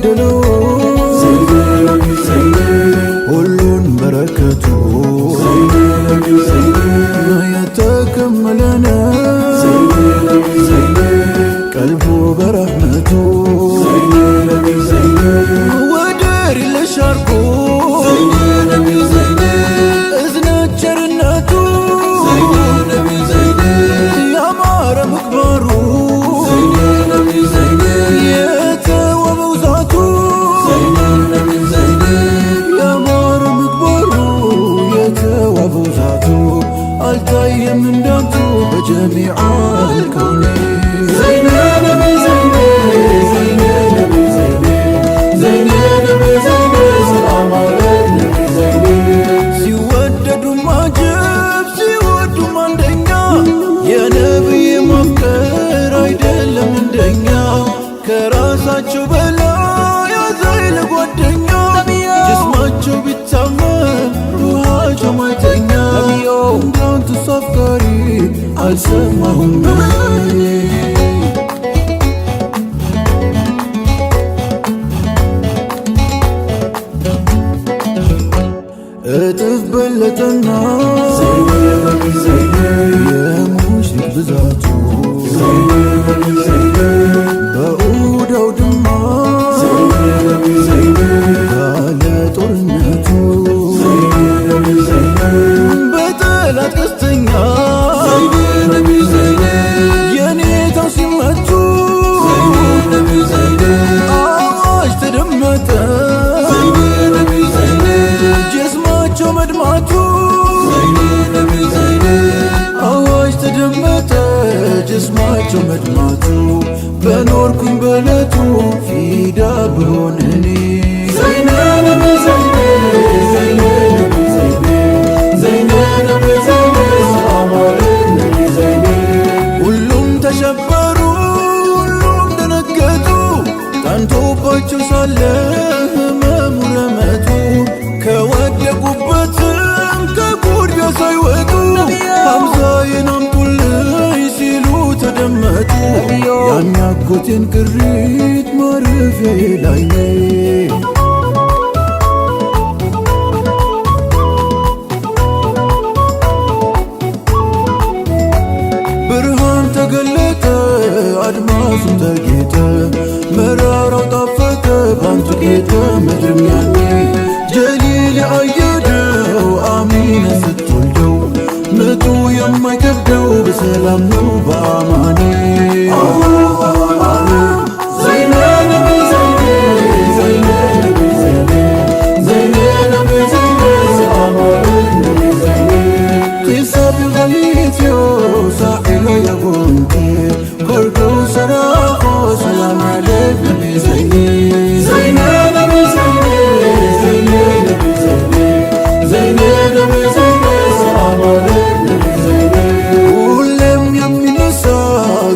ያጎደለው ሁሉን በረከቱ የተከመለነ ቀልቡ በረህመቱ ወደር የለሽ አርጎ እዝነት ቸርነቱ ያማረ ምግባሩ የተዋበው ዛቱ ያማረ ምግባሩ የተዋበው ዛቱ አልታየም እንዳንቱ በጀሚዓል ከውኒ ሲወደዱም አጀብ ሲወዱም አንደኛ የነቢይ ማፍቀር አይደለም እንደኛ ከራሳቸው በላይ አዛኝ ለጓደኛ ጅስማቸው ቢታመም ሩሃቸው ማይተኛ እንዳንቱ አፍቃሪ አልሰማሁም እጥፍ በለጠና የሙሽሪክ ብዛቱ በኡዳው ድማ ያለ ጦርነቱ በጠላት ቀስተኛ የኔታው ሲመቱ አዋጅ ተደመጠ ጀስማቸው መድማቱ አዋጅ ተደመጠ ጀስማቸው መድማቱ በኖርኩኝ በለቱ ፊዳ ብሆን እኔ ሁሉም ተሸበሩ ሁሉም ደነገጡ ጠንቶባቸው ሳለ ህመሙ ረመቱ ከወደቁበትም ከጉድጓድ ሳይወጡ ሐምዛዬን አምጡልኝ ሲሉ ተደመጡ ያን ያጎቴን ቅሪት ማረፊያዬ ላይ ነኝ ብርሃን ተገለጠ አድማሱም ተጌጠ መራራው ጣፈጠ ባንቱ ጌጠ ምድርም ያኔ ጀሊል አየደው አሚነ ስትወልደው ምጡ የማይከብደው በሰላም ነው በአማኔ ሰላም አለይክ ነቢ ዘይኔ ሁሌም የሚነሳ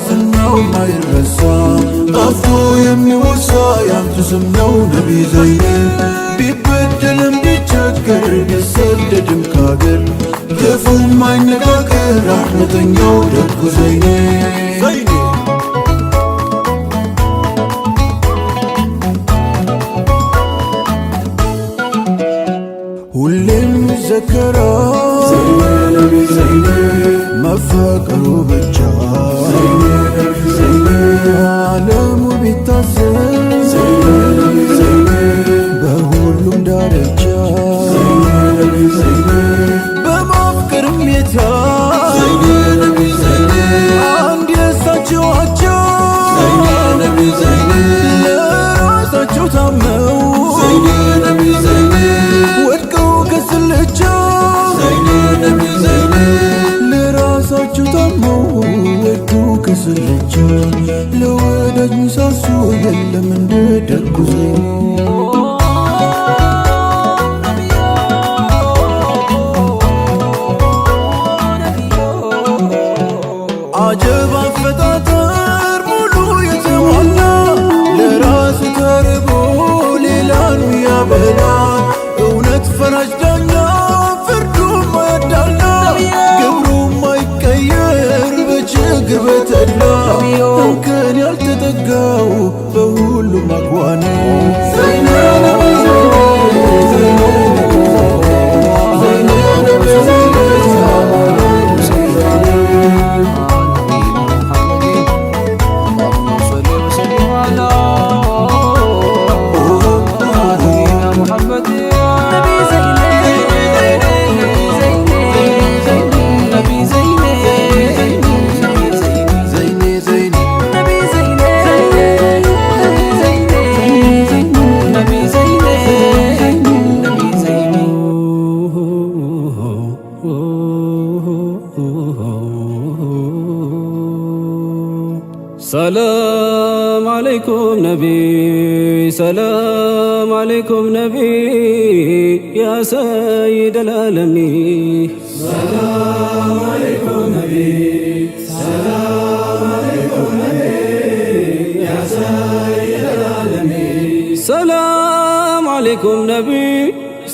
ዝናው ማይረሳ ጠፍቶ የሚወሳ ያንቱ ስም ነው ነቢ ዘይኔ ቢበደልም ቢቸገር ቢሰደድም ካገር ክፉ ማይነጋገር ረሕመተኛው ደጉ ዘይኔ ሁሌም ይዘከራል መፈቀሩ ብቻ ዓለሙ ቢታዘዝ በሁሉም ዳርቻ በማፍቀርም የታዝ አንድ የእሳቸው አቻ ለራሳቸው ታመው ወድቀው ከስልቻ ለራሳቸው ታመው ወዱ ከስልቻ ለወዳጅ ሚሳሱ የለም እንደ ደጉ ዘይኔ አጀብ አፈጣጠር ሙሉ የተሟላ ለራሱ ተርቦ ሌላኑ ያበላ እውነት ፈራጅ ዳኛ ፍርዱ ማያዳላ ግብሩ ማይቀየር በችግር የተድላ እንከን ያልተጠጋው በሁሉም አኳኑ ሰላም አለይኩም ነቢ ሰላም አለይኩም ነቢ ያ ሰይደል ዓለሚ ሰላም አለይኩም ነቢ ሰላም አለይኩም ነቢ ያ ሰይደል ዓለሚ ሰላም አለይኩም ነቢ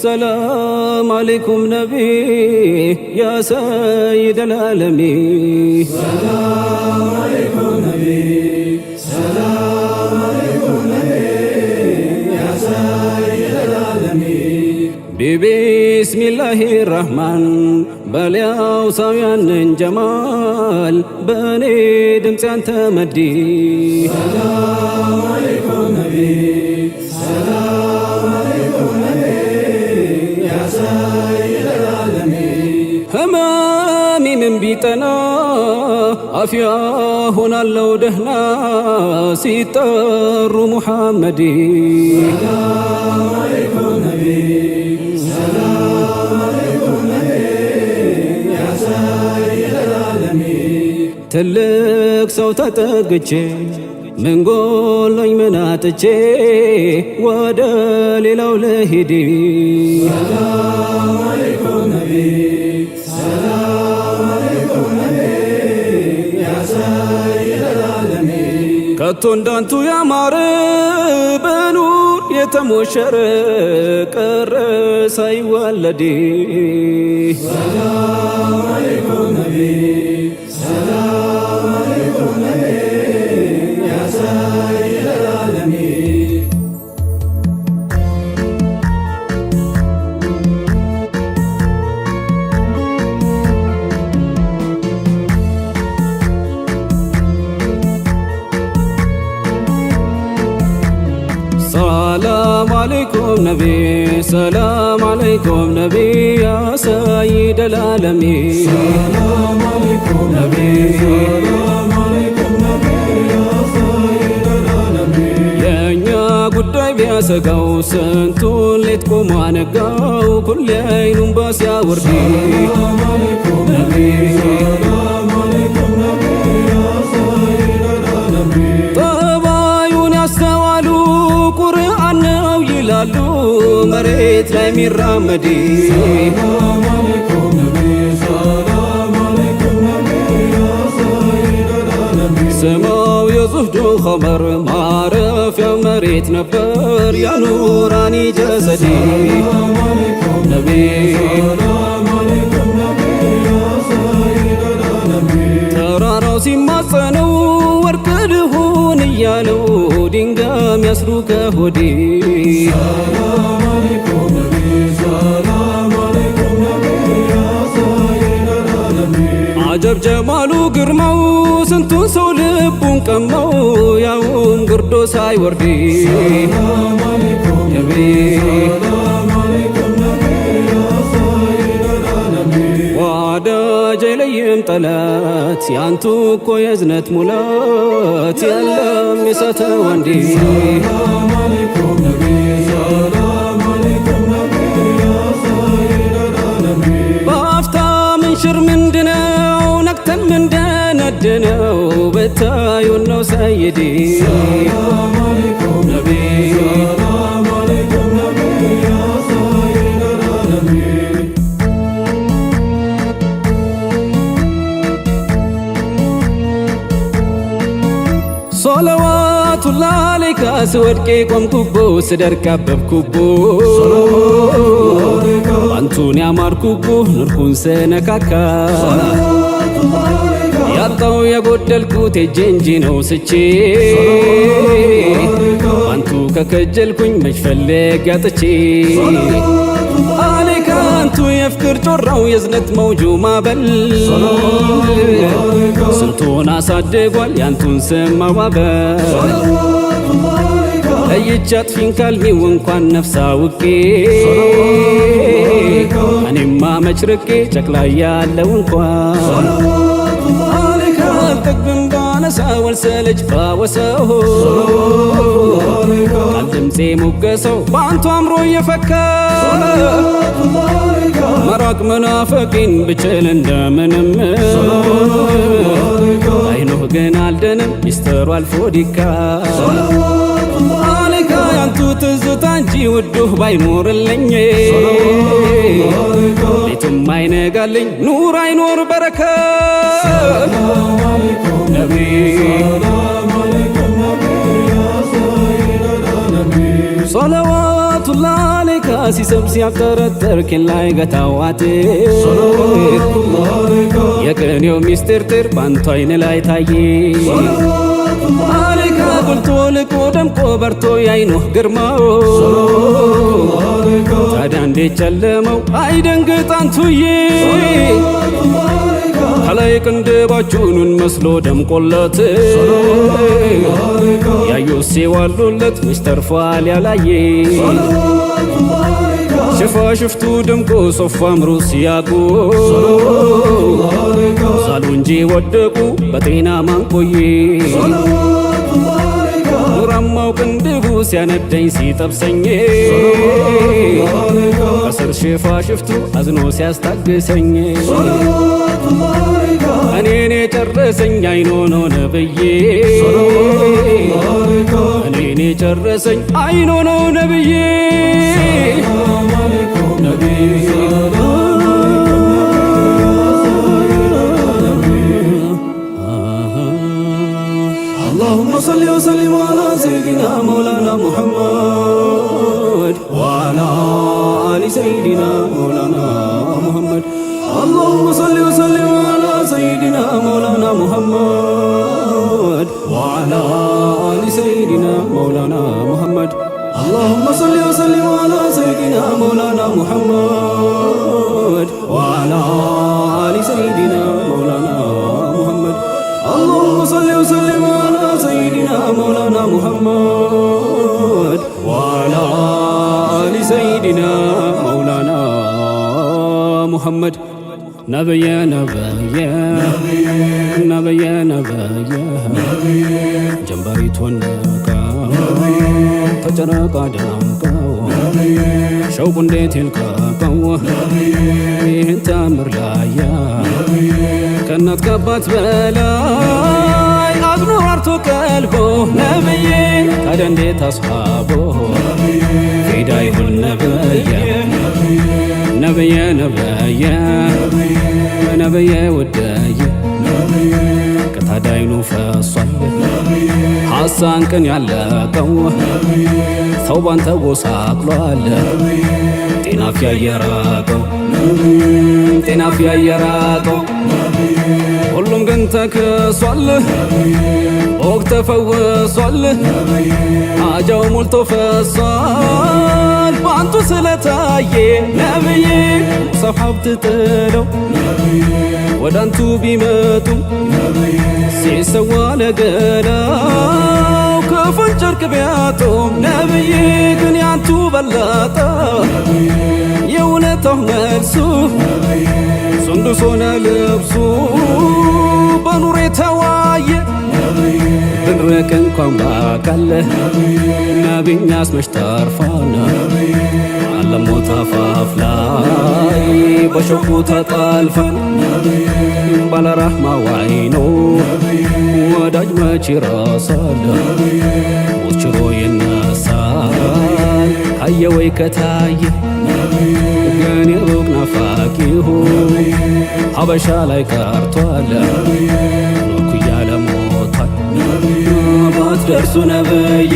ሰላም አለይኩም ነቢ ያ ሰይደል ዓለሚ ሰላም አለይኩም ነቢ ሰላም አለይኩም ነቢ ያ ሰይደል ዓለሚ ቢስሚላሂ ራህማን በሊያው ሳውያንን ጀማል በእኔ ድምፅ ያንተ መዲ ሰላም አለይኩም ነቢ ሰላም አለይኩም ነቢ ያ ሰይደል ዓለሚ ህመሜ ምን ቢጠና አፍያ ሆናለው ደህና ሲጠሩ ሙሐመዲ ሰላም አለይኩም ነቢ ሰላም አለይኩም ነቢ ያ ሰይደል ዓለሚ ትልቅ ሰው ተጠግቼ ምን ጎሎኝ ምን አጥቼ ወደ ሌላው ልሂድ ሰላም አለይኩም ነቢ ሰላም አለይኩም ነቢ ያ ሰይደል ዓለሚ ከቶ እንዳንቱ ያማረ በኑር የተሞሸረ ቀረ ሳይወለድ ሰላም አለይኩም ነቢ ሰላም አለይኩም ነቢ ያ ሰይደል ዓለሚ ሰላም አለይኩም ነቢ ሰላም አለይኩም ነቢ ያ ሰይደል ዓለሚ ሰላም አለይኩም ነቢ ሰላም አለይኩም ነቢ ያ ሰይደል ዓለሚ የእኛ ጉዳይ ቢያሰጋው ስንቱን ሌት ቆሞ አነጋው ኩሌ አይኑን ባሲያወርድ ሰላም አለይኩም ነቢ ሰላም አለይኩም ነቢ ያ ሰይደል ዓለሚ ጠባዩን ያስተዋሉ ቁርአን ነው ይላሉ መሬት ላይ ሚራመድ ሰላም አለይኩም ነቢ ሰላም አለይኩም ነቢ ያ ሰይደል ዓለሚ ስማው የዙህዱ ኸመር ማረፊያው መሬት ነበር ያኑራኒ ጀሰዲ ሰላም አለይኩም ነቢ ሰላም አለይኩም ነቢ ያ ሰይደል ዓለሚ ተራራው ሲማጸነው ወርቅ ልሁን እያለው ድንጋይ ያስሩ ከሆዲ ሰላም አለይኩም ነቢ ሰላም አለይኩም ነቢ ያ ሰይደል ዓለሚ አጀብ ጀማሉ ግርማው ስንቱን ሰው ልቡን ቀማው ያውም ግርዶ ሳይወርድ ሰላም አለይኩም ነቢ ሰላም አለይኩም ነቢ ያ ሰይደል ዓለሚ ወዳጅ አይለይም ጠላት ያንቱ እኮ የእዝነት ሙላት የለም የሳተ ወንዲ ሰላም አለይኩም ነቢ ሰላም አለይኩም ነቢ ያ ሰይደል ዓለሚ በአፍታ ምንሽር ምንድነው ነቅተን ምንደነድነው ብታዩን ነው ሰይዲ ሰላም አለይኩም ነቢ ሰላም አለይኩም ነቢ ያ ሰይደል ዓለሚ ሰለዋቱላህ አለይካ ስወድቄ ቆምኩቦ ስደርቅ አበብኩቦ አንቱን ያማርኩቦ ኑርኩን ስነካካ ያ ያጣው የጎደልኩት እጄ እንጂ ነው ስቼ አንቱ ከከጀልኩኝ መች ፈለግ ያጥቼ አለይካ አንቱ የፍቅር ጮራው የዝነት መውጁ ማበል ስንቱን አሳድጓል ያንቱን ስም ማባበል ለይቻት ፊን ካልሚው እንኳን ነፍሳ ውቄ እኔማ መችርቄ ጨቅላ ያለው እንኳን አልጠግብም ባነሳ ወልሰለች ባወሰው ቃል ድምፄ ሞገሰው በአንቱ አምሮ እየፈካ መራቅ መናፈቂን ብችል እንደምንም አይኖህ ግን አልደንም ሚስጥሩ አልፎ ዲካ አለይካ ያንቱ ትዝታ እንጂ ውዱህ ባይኖርልኝ ቤቱም አይነጋልኝ ኑር አይኖር በረከት ነቢ ሰለዋቱላህ አለይካ ሲሰብ ሲያጠረጥር ኬላይ ገታዋት የቅኔው ሚስጥር ጥር ባንቱ አይን ላይ ታየ አለይካ ጎልቶ ልቆ ደምቆ በርቶ ያይኖህ ግርማው ታዲያ እንዴት ጨለመው አይደንግጥ አንቱዬ ከላይ ቅንድባችሁን መስሎ ደምቆለት ያዩት ሲዋሉለት መች ተርፏል ያላየ ሽፋሽፍቱ ደምቆ ሶፋ አምሮ ሲያጉ ሳሉ እንጂ ወደቁ በጤና ማንቆዬ ኑራማው ቅንድቡ ሲያነደኝ ሲጠብሰኝ ከስር ሽፋሽፍቱ አዝኖ ሲያስታግሰኝ እኔን የጨረሰኝ አይኖ ነው ነብዬ እኔን የጨረሰኝ አይኖ ነው ነብዬ اللهم صل وسلم على سيدنا مولانا محمد وعلى آل سيدنا مولانا محمد اللهم صل وسلم على سيدنا مولانا محمد وعلى آل سيدنا مولانا محمد اللهم صل وسلم على سيدنا مولانا محمد وعلى آل سيدنا مولانا محمد اللهم صل وسلم على سيدنا مولانا محمد وعلى آل سيدنا مولانا محمد نبي نبي نبي نبي جنبري تونكا ተጨነቃ ዳምቀው ሸውቁ እንዴት ይልቀቀው ይህን ተአምር ላያ ከእናት ከአባት በላይ አዝኖ አርቶ ቀልቦ ነብዬ ታዲያ እንዴት አስሓቦ ፊዳ ይሁን ነብየ ነብየ ነብየ ነብየ ወደየ ከታዳይኑ ፈሷል ሐሳን ቅን ያለቀው ሰው ባንተ ጎሳቅሏል ጤና ፊያ የራቀው ጤና ፊያ የራቀው ሁሉም ግን ተክሷል ወቅ ተፈወሷል አጃው ሞልቶ ፈሷል ባንቱ ስለታየ ነብዬ ሰሓብት ጥለው ወዳንቱ ቢመጡ ሲሰዋ ለገላው ከፈን ጨርቅ ቢያጡም ነብዬ ግን ያንቱ በለጠ የእውነታው መልሱ ሱንዱስ ሆነ ልብሱ በኑር የተዋየ ብንርቅ እንኳን ባቃለ ነቢኛስ መች ተርፋና አለሞት አፋፍ ላይ በሸቁ ተጠልፈን ባለራህማ ዋይኖ ወዳጅ መች ይረሳል ሞት ችሮ ይነሳል ካየ ወይ ከታየ ግን የሩቅ ናፋቂሁ ሀበሻ ላይ ቀርቷል ኖርኩ እያለ ሞቷል ባትደርሱ ነብዬ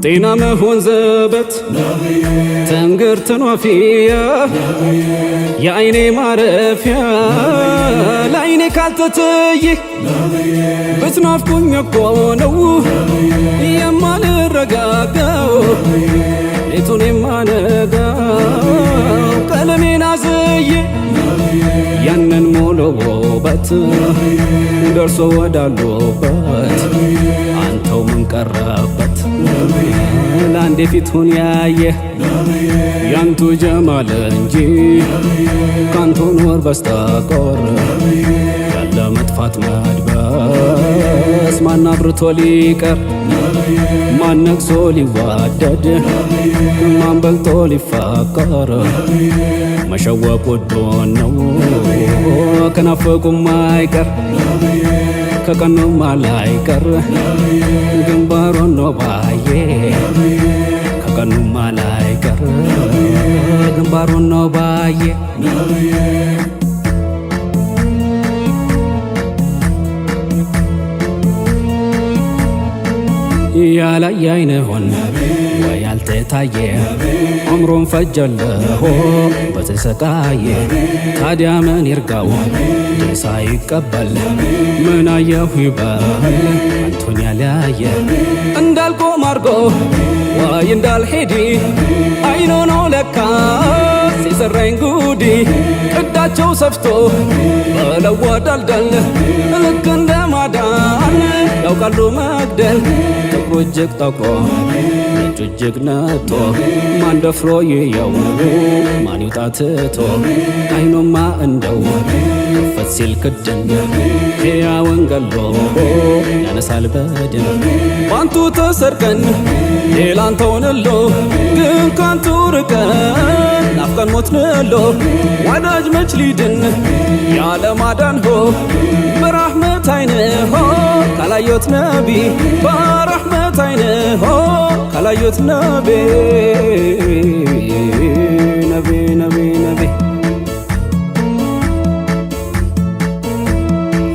ጤና መሆን ዘበት ትንግርትን ወፊያ የአይኔ ማረፊያ ለአይኔ ካልተትይ ብትናፍቁኝ እኮ ነው የማልረጋጋው ሌቱን የማነጋው ቀለሜን አዝዬ ያንን ሙሉ ውበት ደርሶ ወዳሉበት አንተው ምን ቀረበት ለአንዴ ፊቱን ያየ ያንቱ ጀማል እንጂ ካንቱ ኑር በስተቀር ያለ መጥፋት መድበስ ማን አብርቶ ሊቀር ማን ነግሶ ሊዋደድ ማን በልጦ ሊፋቀር መሸወቅ ውዶን ነው ከናፈቁም አይቀር ከቀኑም አላይቀር ግንባሩን ነው ባየ ከቀኑም አላይቀር ግንባሩን ነው ባየ ያላየ አይንሆን ወይ ያልተታየ አምሮን ፈጀለሆ በተሰቃየ ታዲያ ምን ይርጋው ድል ሳይቀበል ምን አየሁ ይባል አንቱን ያለያየ እንዳልቆም አርጎ ወይ እንዳልሄድ አይኖ ነው ለካ ሲሰራኝ ጉዲ ቅዳቸው ሰፍቶ በለወዳልዳል ልክ እንደ ማዳን ያውቃሉ መግደል ጥቁሩ እጅግ ጠቁሮ ነጩ እጅግ ነጦ ማን ደፍሮ ይየው ማን ይውጣ ትቶ አይኖማ እንደው ከፈት ሲል ክድን ሕያውን ገሎ ያነሳል በድን ባንቱ ተሰርቀን ሌላን ተውንሎ ግን ካንቱ ርቀን ናፍቀን ሞትንሎ ወዳጅ መች ሊድን ያለ ማዳን ሆ በራህመት አይንሆ ካላየሁት ነቢ በራህመት አይንሆ ካላየሁት ነቢ ነቢ ነቢ ነቢ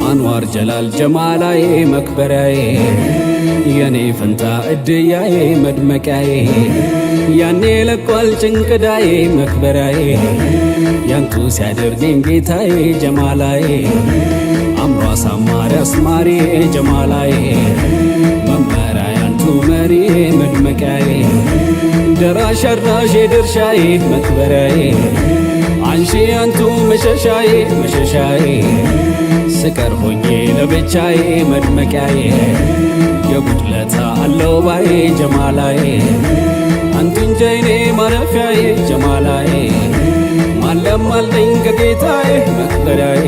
አንዋር ጀላል ጀማላዬ መክበሪያዬ የኔ ፈንታ እድያዬ መድመቂያዬ ያኔ ለቋል ጭንቅዳዬ መክበሪያዬ ያንቱ ሲያደርገኝ ጌታዬ ጀማላዬ አምሮ አሳማሪ አስማሪ ጀማላዬ መመሪያ ያንቱ መሪ መድመቂያዬ ደራሽ አድራሽ ድርሻዬ መክበሪያዬ አንሺ ያንቱ መሸሻዬ መሸሻዬ ስቀር ሆኜ ለብቻዬ መድመቂያዬ የጉድለታ አለው ባዬ ጀማላዬ አንቱ እንጂ አይኔ ማረፊያዬ ጀማላዬ ማለም አለኝ ከጌታዬ መክበሪያዬ